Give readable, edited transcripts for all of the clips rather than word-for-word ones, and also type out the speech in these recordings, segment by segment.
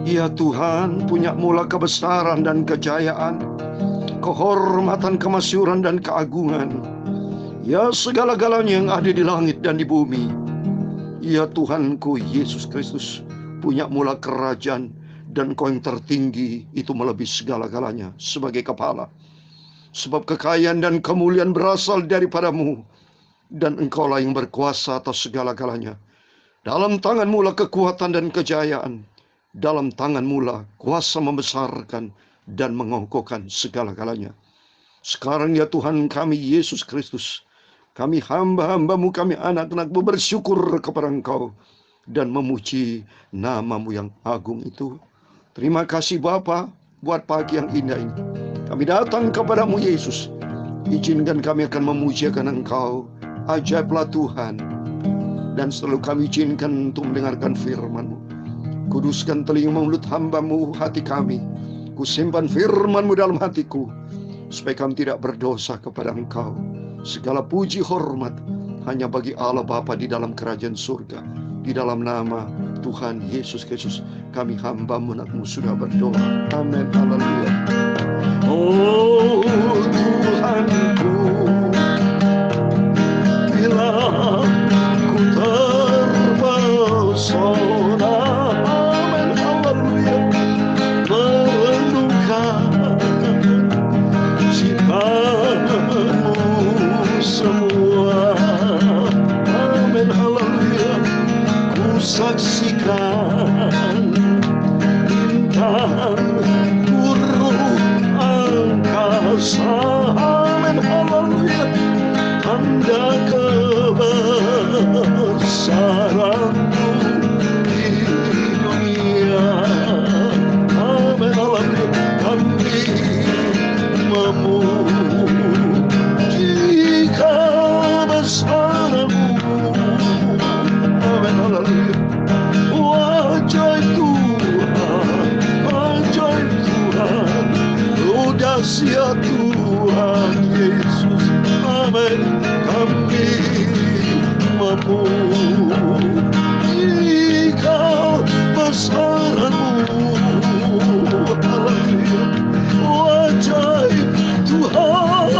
Ya Tuhan, punya mula kebesaran dan kejayaan, kehormatan, kemasyuran, dan keagungan. Ya segala-galanya yang ada di langit dan di bumi. Ya Tuhanku Yesus Kristus, punya mula kerajaan, dan Kau yang tertinggi itu melebihi segala-galanya sebagai kepala. Sebab kekayaan dan kemuliaan berasal daripadamu, dan Engkaulah yang berkuasa atas segala-galanya. Dalam tangan-Mu lah kekuatan dan kejayaan. Dalam tangan-Mu lah kuasa membesarkan dan mengokohkan segala-galanya. Sekarang ya Tuhan kami Yesus Kristus, kami hamba-hamba-Mu, kami anak-anak-Mu bersyukur kepada Engkau dan memuji nama-Mu yang agung itu. Terima kasih Bapa buat pagi yang indah ini. Kami datang kepadamu Yesus. Izinkan kami akan memujiakan Engkau. Ajaiblah Tuhan. Dan selalu kami izinkan untuk mendengarkan firman-Mu. Kuduskan telinga mulut hamba-Mu, hati kami. Kusimpan firman-Mu dalam hatiku, supaya kami tidak berdosa kepada Engkau. Segala puji hormat hanya bagi Allah Bapa di dalam kerajaan surga. Di dalam nama Tuhan Yesus Kristus, kami hamba-Mu, anak-Mu sudah berdoa. Amin. Haleluya. Oh Tuhanku, bila ku terpesona, amin, haleluya, merenungkan ciptaanmu semua, amin, haleluya, ku saksikan bintang burung angkasa, amin, haleluya, tanda kebesaran-Mu di dunia, amin, haleluya, kami memuji kebesaran-Mu, amin, haleluya. Ajaib Tuhan, ajaib Tuhan, oh dahsyat Tuhan Yesus, amin, kami memuji kebesaran-Mu, haleluya. Ajaib Tuhan,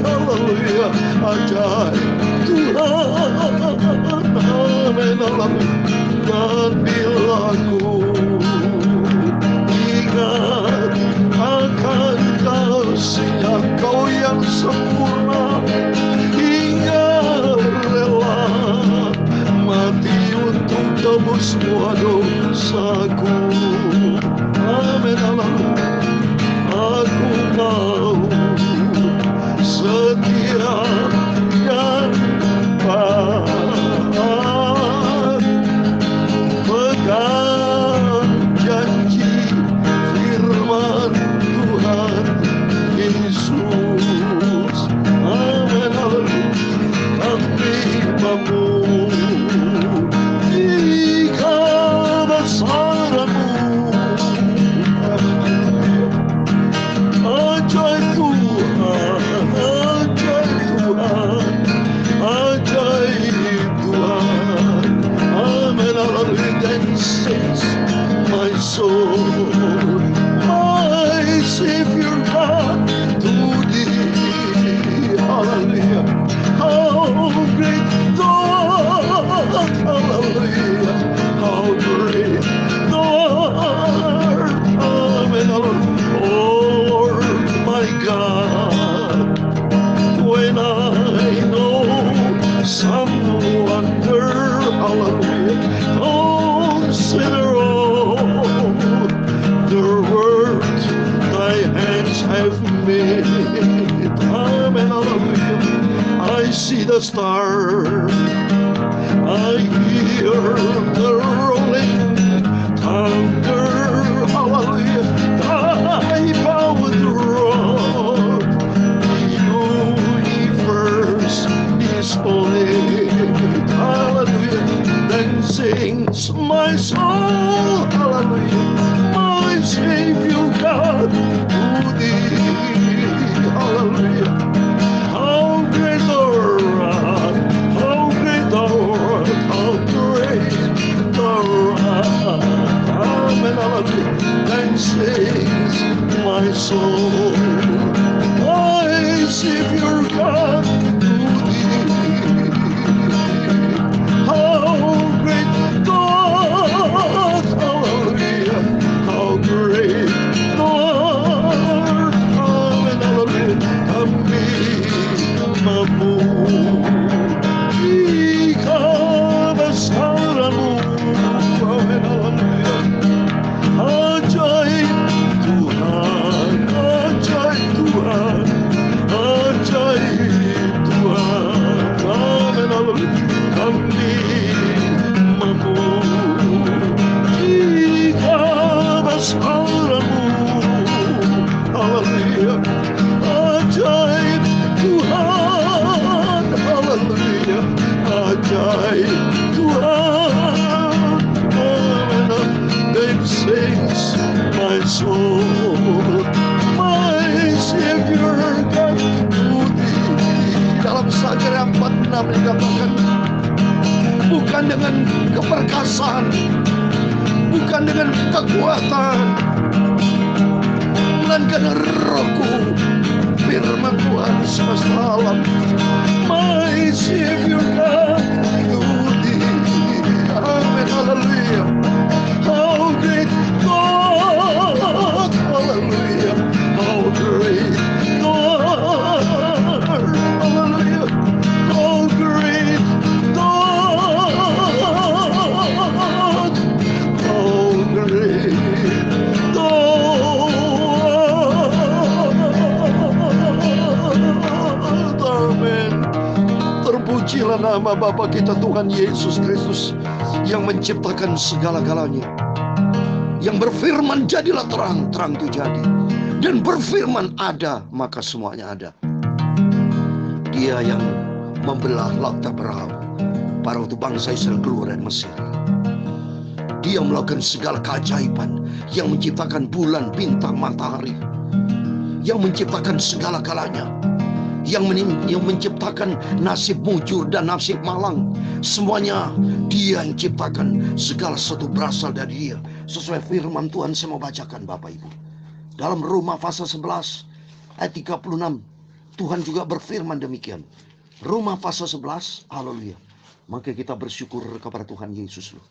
haleluya, ajaib Tuhan, amin, haleluya. Dan bila ku ingat akan kasih-Nya, Kau yang sempurna, hingga rela mati untuk tebus semua dosaku, amin, haleluya. Aku mau setia dan taat, pegang janji firman Tuhan Yesus, amin, haleluya. Kami memuji kebesaran-Mu, ajaib Tuhan, ajaib Tuhan, ajaib Tuhan, amin, haleluya. Then sings my soul, my Savior God, to Thee, hallelujah. How great Thou art, hallelujah. How great Thou art, amen, hallelujah. Lord my God, when I know some wonder, hallelujah, consider all the work Thy hands have made, amen, hallelujah. I see the stars, I hear the rolling thunder, hallelujah. Thy power wrought the universe displayed, hallelujah. Then sings my soul, hallelujah, my Savior God, to Thee, hallelujah. How great Thou art, how great Thou art, how great Thou art, soul, my Savior God, to thee. How great God, hallelujah, how great God, hallelujah, kami memuji kebesaran-Mu, hallelujah. Ajaib Tuhan, ajaib Tuhan, ajaib Tuhan. Amin, haleluya. Kami memuji kebesaran-Mu, haleluya. Ajaib Tuhan, haleluya. Ajaib Tuhan, amin. Then sings my soul, my Savior God, to thee. Dalam Sajar yang 46 dikatakan, bukan dengan keperkasaan, bukan dengan kekuatan, melainkan Rohku, firman Tuhan semesta alam. My Savior God, to thee. Amin, haleluya. How great God, hallelujah, how great God, hallelujah, how great God, how great God, amin. Terpujilah nama Bapa kita Tuhan Yesus Kristus yang menciptakan segala-galanya, yang berfirman jadilah terang, terang itu jadi, dan berfirman ada, maka semuanya ada. Dia yang membelah laut Abraham pada waktu bangsa Israel keluar dari Mesir. Dia melakukan segala keajaiban, yang menciptakan bulan, bintang, matahari, yang menciptakan segala-galanya, yang menciptakan nasib mujur dan nasib malang. Semuanya Dia yang ciptakan, segala sesuatu berasal dari Dia. Sesuai firman Tuhan saya mau bacakan Bapak Ibu. Dalam Roma pasal 11 ayat 36, Tuhan juga berfirman demikian. Roma pasal 11, haleluya. Maka kita bersyukur kepada Tuhan Yesus loh.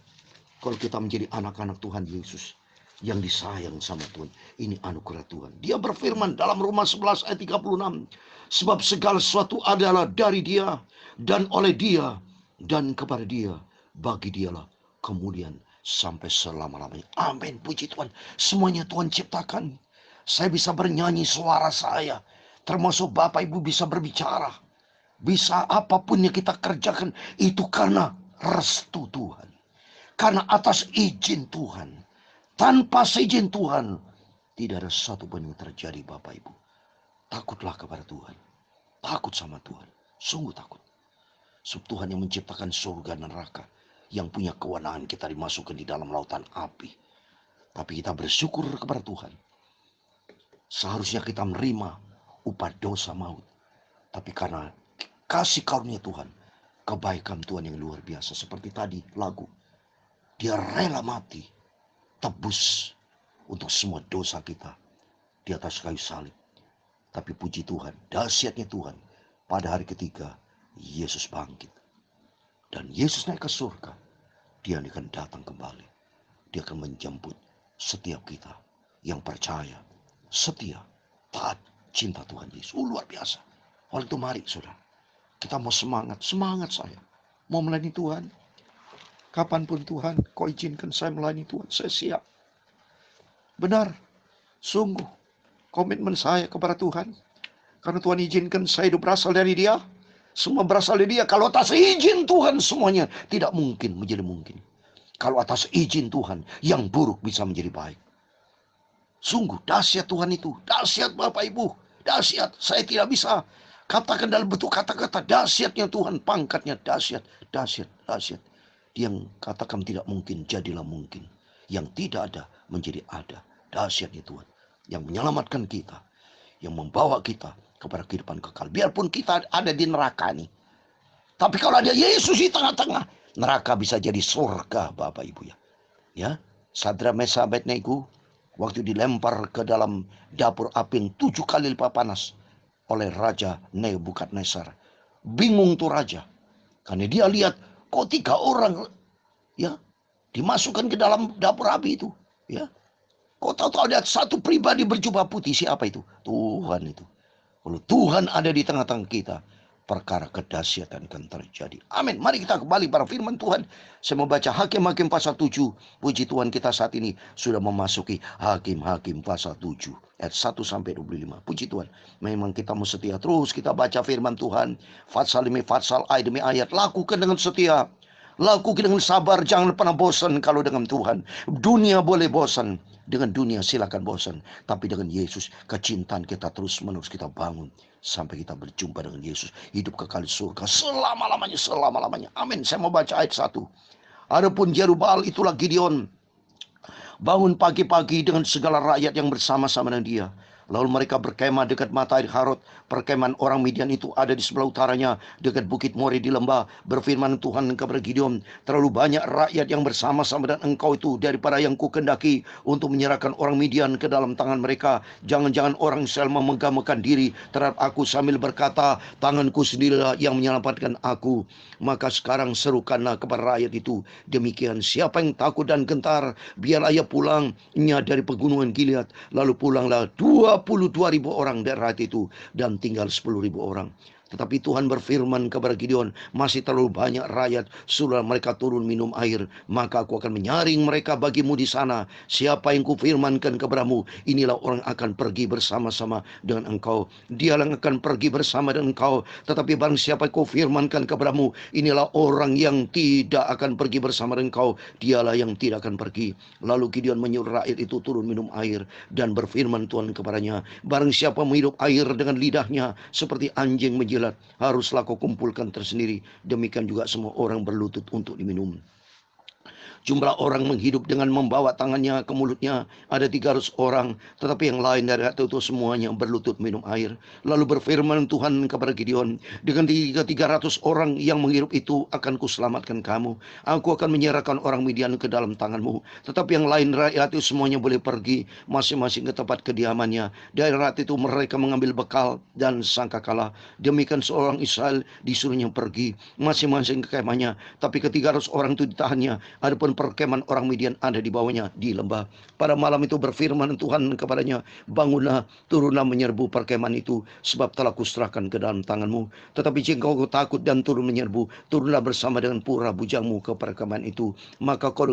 Kalau kita menjadi anak-anak Tuhan Yesus yang disayang sama Tuhan, ini anugerah Tuhan. Dia berfirman dalam Roma 11 ayat 36, sebab segala sesuatu adalah dari Dia dan oleh Dia dan kepada Dia, bagi Dialah kemudian sampai selama-lamanya. Amin, puji Tuhan. Semuanya Tuhan ciptakan. Saya bisa bernyanyi, suara saya, termasuk Bapak Ibu bisa berbicara, bisa apapun yang kita kerjakan, itu karena restu Tuhan, karena atas izin Tuhan. Tanpa seizin Tuhan, tidak ada satu pun yang terjadi Bapak Ibu. Takutlah kepada Tuhan. Takut sama Tuhan. Sungguh takut. Sebab Tuhan yang menciptakan surga dan neraka, yang punya kewenangan kita dimasukkan di dalam lautan api. Tapi kita bersyukur kepada Tuhan. Seharusnya kita menerima upah dosa maut. Tapi karena kasih karunia Tuhan, kebaikan Tuhan yang luar biasa. Seperti tadi lagu, Dia rela mati, tebus untuk semua dosa kita di atas kayu salib. Tapi puji Tuhan, dahsyatnya Tuhan, pada hari ketiga Yesus bangkit. Dan Yesus naik ke surga. Dia akan datang kembali. Dia akan menjemput setiap kita yang percaya, setia, taat, cinta Tuhan Yesus. Luar biasa. Oleh itu mari saudara, kita mau semangat saya. Mau melayani Tuhan. Kapanpun Tuhan kau izinkan saya melayani Tuhan, saya siap. Benar, sungguh komitmen saya kepada Tuhan. Karena Tuhan izinkan saya hidup berasal dari Dia. Semua berasal dari Dia. Kalau atas izin Tuhan semuanya tidak mungkin menjadi mungkin. Kalau atas izin Tuhan yang buruk bisa menjadi baik. Sungguh dahsyat Tuhan itu. Dahsyat Bapak Ibu. Dahsyat. Saya tidak bisa katakan dalam bentuk kata-kata. Dahsyatnya Tuhan. Pangkatnya dahsyat. Dahsyat. Dahsyat. Yang katakan tidak mungkin, jadilah mungkin. Yang tidak ada, menjadi ada. Dahsyatnya Tuhan. Yang menyelamatkan kita. Yang membawa kita kepada kehidupan kekal. Biarpun kita ada di neraka nih. Tapi kalau ada Yesus di tengah-tengah, neraka bisa jadi surga Bapak Ibu ya. Ya, Sadra Mesa Abednego, waktu dilempar ke dalam dapur api 7 kali lipat panas oleh Raja Nebukadnezar. Bingung tuh raja, karena dia lihat kok 3 orang ya dimasukkan ke dalam dapur api itu, ya. Kok tahu-tahu ada satu pribadi berjubah putih, siapa itu? Tuhan itu. Kalau Tuhan ada di tengah-tengah kita, perkara kedahsyatan akan terjadi. Amin. Mari kita kembali pada firman Tuhan. Saya membaca Hakim-Hakim pasal 7. Puji Tuhan, kita saat ini sudah memasuki Hakim-Hakim pasal 7 ayat 1 sampai 25. Puji Tuhan. Memang kita mau setia terus kita baca firman Tuhan. Fatsal demi fatsal, ayat demi ayat. Lakukan dengan setia. Lakukan dengan sabar, jangan pernah bosan kalau dengan Tuhan. Dunia boleh bosan, dengan dunia silakan bosan. Tapi dengan Yesus, kecintaan kita terus menerus kita bangun. Sampai kita berjumpa dengan Yesus. Hidup kekal di surga selama-lamanya, selama-lamanya. Amin. Saya mau baca ayat 1. Adapun Jerubbaal, itulah Gideon, bangun pagi-pagi dengan segala rakyat yang bersama-sama dengan dia. Lalu mereka berkemah dekat mata air Harod. Perkemahan orang Midian itu ada di sebelah utaranya, dekat bukit More di lembah. Berfirman Tuhan kepada Gideon, terlalu banyak rakyat yang bersama-sama dengan engkau itu daripada yang kukendaki untuk menyerahkan orang Midian ke dalam tangan mereka. Jangan-jangan orang Israel memegah-megahkan diri terhadap aku sambil berkata, tanganku sendirilah yang menyelamatkan aku. Maka sekarang serukanlah kepada rakyat itu demikian, siapa yang takut dan gentar, biarlah ia pulangnya dari pegunungan Gilead. Lalu pulanglah 22.000 orang dari rakyat itu, dan tinggal 10.000 orang. Tetapi Tuhan berfirman kepada Gideon, masih terlalu banyak rakyat, sudah mereka turun minum air, maka aku akan menyaring mereka bagimu di sana. Siapa yang kufirmankan kepadamu, inilah orang akan pergi bersama-sama dengan engkau, dialah yang akan pergi bersama dengan engkau. Tetapi barang siapa yang kufirmankan kepadamu, inilah orang yang tidak akan pergi bersama dengan engkau, dialah yang tidak akan pergi. Lalu Gideon menyuruh rakyat itu turun minum air, dan berfirman Tuhan kepadanya, barang siapa menghirup air dengan lidahnya seperti anjing menjilat, haruslah kau kumpulkan tersendiri. Demikian juga semua orang berlutut untuk diminum. Jumlah orang menghidup dengan membawa tangannya ke mulutnya ada 300 orang. Tetapi yang lain dari itu semuanya berlutut minum air. Lalu berfirman Tuhan kepada Gideon, dengan 300 orang yang menghirup itu akan kuselamatkan kamu. Aku akan menyerahkan orang Midian ke dalam tanganmu. Tetapi yang lain rakyat itu semuanya boleh pergi masing-masing ke tempat kediamannya. Dari rakyat itu mereka mengambil bekal dan sangkakala. Demikian seorang Israel disuruhnya pergi masing-masing ke kemahnya. Tapi ke 300 orang itu ditahannya. Adapun perkemahan orang Midian ada di bawahnya di lembah. Pada malam itu berfirman Tuhan kepadanya, bangunlah, turunlah menyerbu perkemahan itu, sebab telah kuserahkan ke dalam tanganmu. Tetapi jika kau takut dan turun menyerbu, turunlah bersama dengan pura bujangmu ke perkemahan itu. Maka kau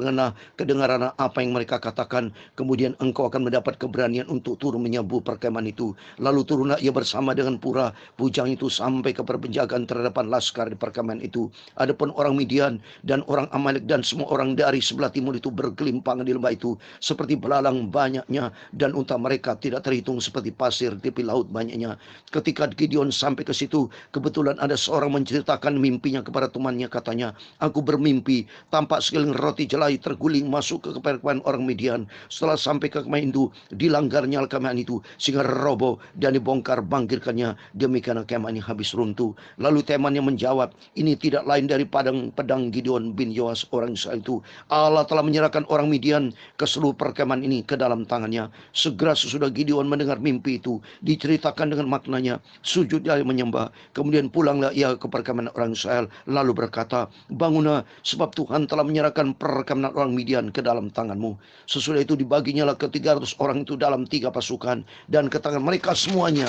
kedengaran apa yang mereka katakan. Kemudian engkau akan mendapat keberanian untuk turun menyerbu perkemahan itu. Lalu turunlah ia bersama dengan pura bujang itu sampai ke perpenjagaan terhadapan laskar di perkemahan itu. Adapun orang Midian dan orang Amalek dan semua orang dari sebelah timur itu bergelimpangan di lembah itu seperti belalang banyaknya, dan unta mereka tidak terhitung seperti pasir di tepi laut banyaknya. Ketika Gideon sampai ke situ, kebetulan ada seorang menceritakan mimpinya kepada temannya. Katanya, aku bermimpi tampak sekeliling roti jelai terguling masuk ke perkemahan orang Midian. Setelah sampai ke kemah itu, dilanggarnya kemah itu sehingga roboh dan dibongkar bangkirkannya. Demikian kemah ini habis runtuh. Lalu temannya menjawab, ini tidak lain dari pedang Gideon bin Yoas orang Israel itu. Allah telah menyerahkan orang Midian ke seluruh perkemahan ini ke dalam tangannya. Segera sesudah Gideon mendengar mimpi itu, diceritakan dengan maknanya, sujud dia menyembah. Kemudian pulanglah ia ke perkemahan orang Israel, lalu berkata, bangunlah, sebab Tuhan telah menyerahkan perkemahan orang Midian ke dalam tanganmu. Sesudah itu dibaginya lah ke 300 orang itu dalam 3 pasukan, dan ke tangan mereka semuanya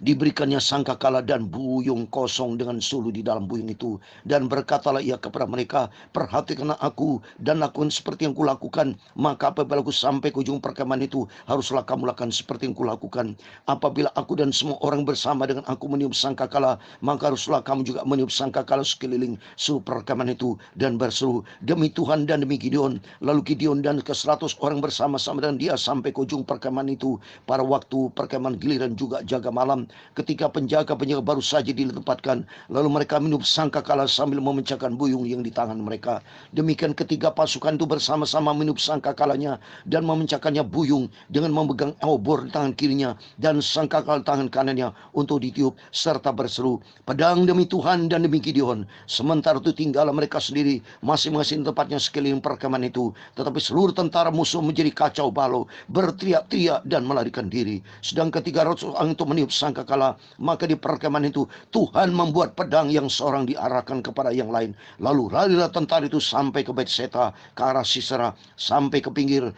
diberikannya sangkakala dan buyung kosong dengan sulu di dalam buyung itu. Dan berkatalah ia kepada mereka, perhatikanlah aku dan lakukan seperti yang kulakukan. Maka apabila aku sampai ke ujung perkemahan itu, haruslah kamu lakukan seperti yang kulakukan. Apabila aku dan semua orang bersama dengan aku meniup sangkakala, maka haruslah kamu juga meniup sangkakala sekeliling seluruh perkemahan itu, dan berseru, demi Tuhan dan demi Gideon. Lalu Gideon dan ke 100 orang bersama-sama dengan dia sampai ke ujung perkemahan itu. Pada waktu perkemahan giliran juga jaga malam, ketika penjaga-penjaga baru saja ditempatkan, lalu mereka minum sangkakala sambil memecahkan buyung yang di tangan mereka. Demikian ketiga pasukan itu bersama-sama minum sangkakalanya dan memecahkannya buyung dengan memegang obor di tangan kirinya dan sangkakala tangan kanannya untuk ditiup serta berseru, pedang demi Tuhan dan demi Gideon. Sementara itu tinggallah mereka sendiri masing-masing tempatnya sekeliling perkemahan itu, tetapi seluruh tentara musuh menjadi kacau balau, berteriak-teriak dan melarikan diri. Sedang ketika Rasul orang itu meniup sangkakala, maka di perkemahan itu Tuhan membuat pedang yang seorang diarahkan kepada yang lain. Lalu larilah tentara itu sampai ke Betseta, ke arah Sisera, sampai ke pinggir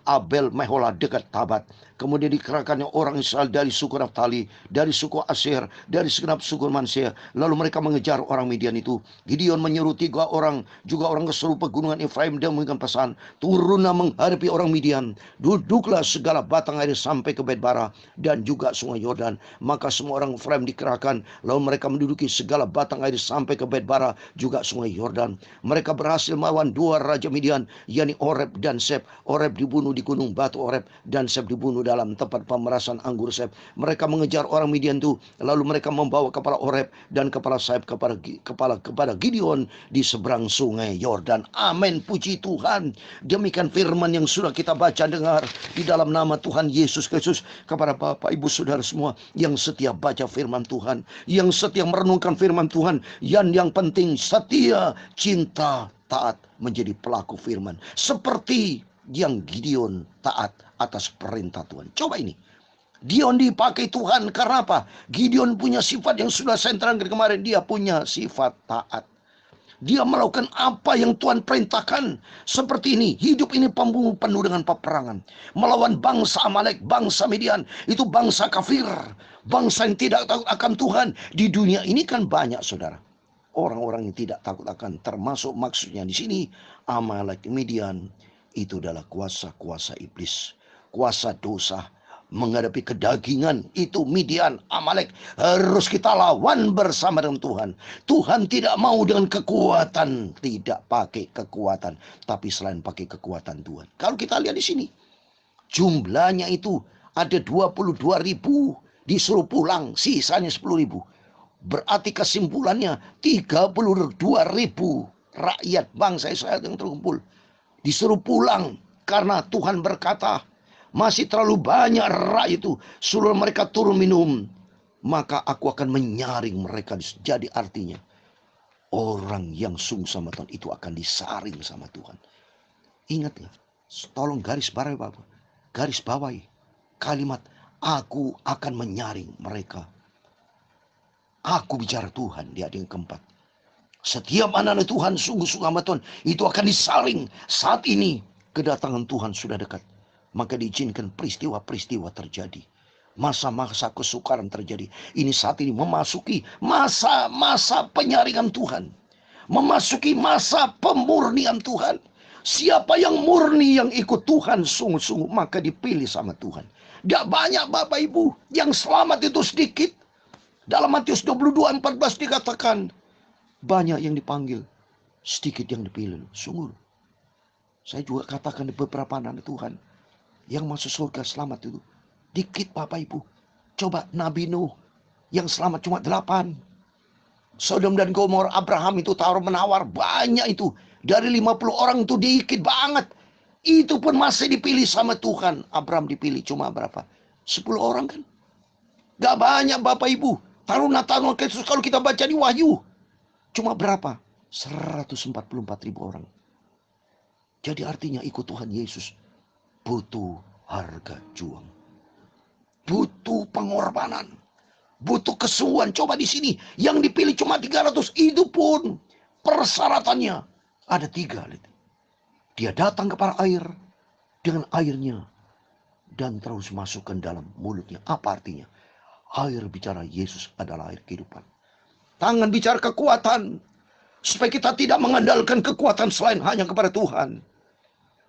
Abel Mehola dekat Tabat. Kemudian dikerahkannya orang Israel dari suku Naftali, dari suku Asher, dari segenap suku Manasye. Lalu mereka mengejar orang Midian itu. Gideon menyuruh 3 orang, juga orang ke seluruh pegunungan Efraim, dan memberikan pesan, turunlah menghadapi orang Midian. Duduklah segala batang air sampai ke Bet-bara dan juga sungai Yordan. Maka semua orang Efraim dikerahkan, lalu mereka menduduki segala batang air sampai ke Bet-bara, juga sungai Yordan. Mereka berhasil melawan 2 raja Midian, yakni Oreb dan Seb. Oreb dibunuh di gunung batu Oreb, dan Seb dibunuh dalam tempat pemerasan anggur Seb. Mereka mengejar orang Midian itu, lalu mereka membawa kepala Oreb dan kepala Seb kepada Gideon di seberang sungai Yordan. Amin, puji Tuhan. Demikian firman yang sudah kita baca dengar di dalam nama Tuhan Yesus Kristus. Kepada Bapak Ibu Saudara semua yang setia baca firman Tuhan, yang setia merenungkan firman Tuhan, yang penting setia, cinta, taat menjadi pelaku firman, seperti yang Gideon taat atas perintah Tuhan. Coba ini, Gideon dipakai Tuhan karena apa? Gideon punya sifat yang sudah saya terangkan kemarin. Dia punya sifat taat. Dia melakukan apa yang Tuhan perintahkan. Seperti ini, hidup ini penuh dengan peperangan. Melawan bangsa Amalek, bangsa Midian. Itu bangsa kafir, bangsa yang tidak takut akan Tuhan. Di dunia ini kan banyak, saudara, orang-orang yang tidak takut akan, termasuk maksudnya di sini Amalek, Midian. Itu adalah kuasa-kuasa iblis, kuasa dosa, menghadapi kedagingan. Itu Midian, Amalek, harus kita lawan bersama dengan Tuhan. Tuhan tidak mau dengan kekuatan, tidak pakai kekuatan, tapi selain pakai kekuatan Tuhan. Kalau kita lihat di sini, jumlahnya itu ada 22.000 disuruh pulang, sisanya 10.000. Berarti kesimpulannya 32.000 rakyat bangsa Israel yang terkumpul disuruh pulang karena Tuhan berkata, masih terlalu banyak rakyat itu, suruh mereka turun minum, maka aku akan menyaring mereka. Jadi artinya orang yang sungguh sama Tuhan itu akan disaring sama Tuhan. Ingat ya, tolong garis bawahi kalimat, aku akan menyaring mereka. Aku bicara Tuhan di ayat yang keempat. Setiap anak-anak Tuhan sungguh-sungguh sama Tuhan itu akan disaring. Saat ini kedatangan Tuhan sudah dekat, maka diizinkan peristiwa-peristiwa terjadi, masa-masa kesukaran terjadi. Ini saat ini memasuki masa-masa penyaringan Tuhan, memasuki masa pemurnian Tuhan. Siapa yang murni, yang ikut Tuhan sungguh-sungguh, maka dipilih sama Tuhan. Gak banyak Bapak Ibu, yang selamat itu sedikit. Dalam Matius 22:14 dikatakan, banyak yang dipanggil, sedikit yang dipilih. Sungguh, saya juga katakan di beberapa anak Tuhan yang masuk surga selamat itu dikit Bapak Ibu. Coba Nabi Nuh yang selamat cuma 8. Sodom dan Gomor, Abraham itu tawar menawar, banyak itu. Dari 50 orang itu dikit banget. Itu pun masih dipilih sama Tuhan. Abraham dipilih cuma berapa? 10 orang kan? Gak banyak Bapak Ibu. Taruna-taruna Kristus kalau kita baca di Wahyu, cuma berapa? 144.000 orang. Jadi artinya ikut Tuhan Yesus butuh harga juang, butuh pengorbanan, butuh kesungguhan. Coba di sini yang dipilih cuma 300. Itu pun persyaratannya ada 3. Dia datang kepada air dengan airnya dan terus masukkan dalam mulutnya. Apa artinya? Air bicara Yesus adalah air kehidupan. Tangan bicara kekuatan, supaya kita tidak mengandalkan kekuatan selain hanya kepada Tuhan.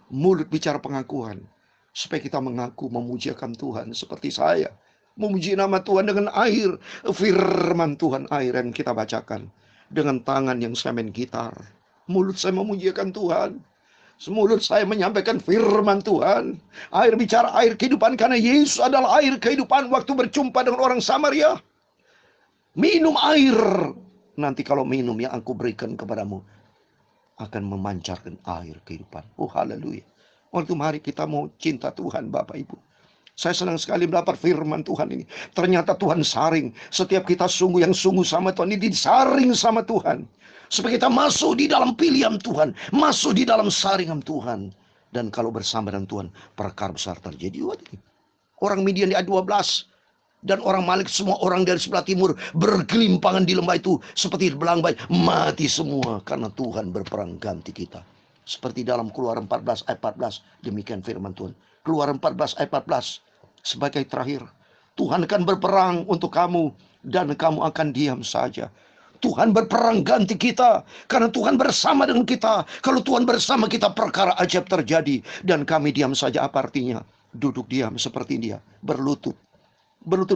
Mulut bicara pengakuan, supaya kita mengaku memujiakan Tuhan. Seperti saya memuji nama Tuhan dengan air, firman Tuhan, air yang kita bacakan. Dengan tangan yang saya main gitar, mulut saya memujiakan Tuhan. Mulut saya menyampaikan firman Tuhan. Air bicara air kehidupan, karena Yesus adalah air kehidupan. Waktu berjumpa dengan orang Samaria, minum air. Nanti kalau minum yang aku berikan kepadamu akan memancarkan air kehidupan. Oh haleluya. Waktu mari kita mau cinta Tuhan Bapak Ibu. Saya senang sekali mendapat firman Tuhan ini. Ternyata Tuhan saring. Setiap kita yang sungguh sama Tuhan, ini disaring sama Tuhan. Supaya kita masuk di dalam pilihan Tuhan. Masuk di dalam saringan Tuhan. Dan kalau bersama dengan Tuhan, perkara besar terjadi. Orang Midian di ayat 12. Dan orang Malik, semua orang dari sebelah timur bergelimpangan di lembah itu. Seperti belang bayi, mati semua. Karena Tuhan berperang ganti kita. Seperti dalam Keluaran 14 ayat 14. Demikian firman Tuhan. Keluaran 14 ayat 14. Sebagai terakhir, Tuhan akan berperang untuk kamu. Dan kamu akan diam saja. Tuhan berperang ganti kita. Karena Tuhan bersama dengan kita. Kalau Tuhan bersama kita, perkara ajaib terjadi. Dan kami diam saja. Apa artinya? Duduk diam seperti dia. Berlutut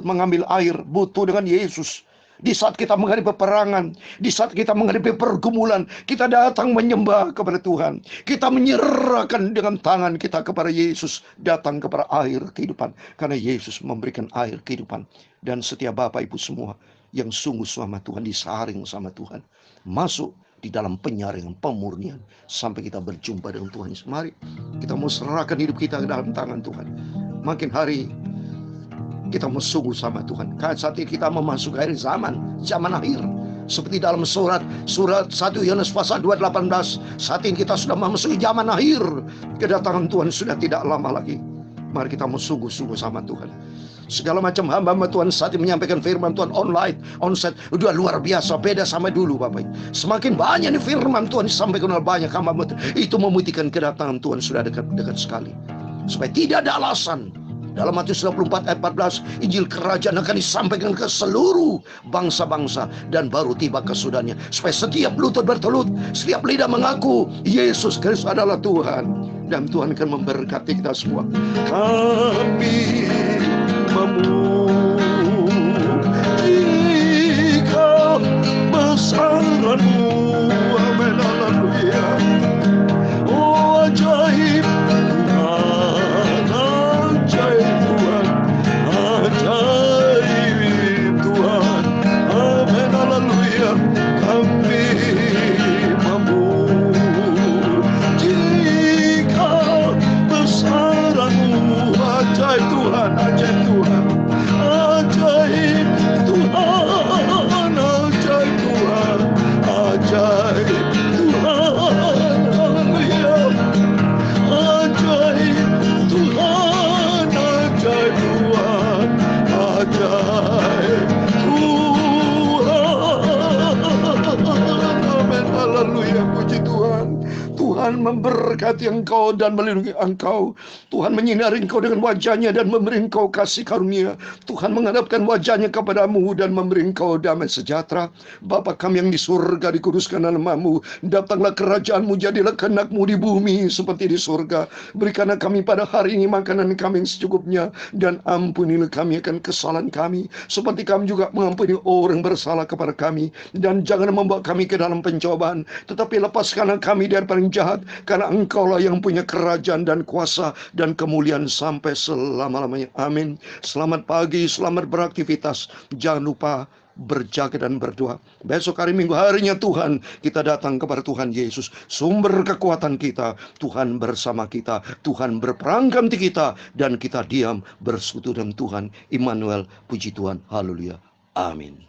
mengambil air. Butuh dengan Yesus. Di saat kita menghadapi peperangan, di saat kita menghadapi pergumulan, kita datang menyembah kepada Tuhan. Kita menyerahkan dengan tangan kita kepada Yesus. Datang kepada air kehidupan. Karena Yesus memberikan air kehidupan. Dan setiap Bapak Ibu semua yang sungguh sama Tuhan, disaring sama Tuhan, masuk di dalam penyaringan, pemurnian, sampai kita berjumpa dengan Tuhan. Mari kita mau serahkan hidup kita ke dalam tangan Tuhan. Makin hari kita mau sungguh sama Tuhan. Karena saat ini kita memasuki akhir zaman akhir. Seperti dalam surat 1 Yohanes pasal 2:18. Saat ini kita sudah memasuki zaman akhir. Kedatangan Tuhan sudah tidak lama lagi. Mari kita mau sungguh-sungguh sama Tuhan. Segala macam hamba Tuhan saat ini menyampaikan firman Tuhan online, onsite, udah luar biasa, beda sama dulu Bapak. Semakin banyak nih firman Tuhan disampaikan oleh banyak hamba Tuhan. Itu membuktikan kedatangan Tuhan sudah dekat sekali. Supaya tidak ada alasan. Dalam Matius 24 ayat 14, Injil kerajaan akan disampaikan ke seluruh bangsa-bangsa dan baru tiba kesudahannya. Supaya setiap lutut bertelut, setiap lidah mengaku Yesus Kristus adalah Tuhan. Dan Tuhan akan memberkati kita semua. Kami memujikan besaranmu. Amin, haleluya. Oh ajaib Tuhan, amin, haleluya. Kami memujikan besaranmu. Ajaib Tuhan, ajaib Tuhan, ajaib Tuhan, ajaib Tuhan, ajaib Tuhan, haleluya. Ajaib Tuhan, ajaib Tuhan, ajaib Tuhan. Amin, haleluya, puji Tuhan. Tuhan memberkati engkau dan melindungi engkau. Tuhan menyinari engkau dengan wajahnya dan memberi engkau kasih karunia. Tuhan menghadapkan wajahnya kepadamu dan memberi engkau damai sejahtera. Bapa kami yang di surga, dikuduskan namamu. Datanglah kerajaanmu, jadilah kehendakmu di bumi seperti di surga. Berikanlah kami pada hari ini makanan kami yang secukupnya. Dan ampunilah kami akan kesalahan kami, seperti kami juga mengampuni orang bersalah kepada kami. Dan jangan membawa kami ke dalam pencobaan, tetapi lepaskanlah kami dari paling jahat. Karena engkaulah yang punya kerajaan dan kuasa dan kemuliaan sampai selama-lamanya. Amin. Selamat pagi, selamat beraktivitas. Jangan lupa berjaga dan berdoa. Besok hari Minggu, harinya Tuhan, kita datang kepada Tuhan Yesus, sumber kekuatan kita. Tuhan bersama kita, Tuhan berperang ganti kita, dan kita diam bersekutu dengan Tuhan. Immanuel, puji Tuhan, haleluya, amin.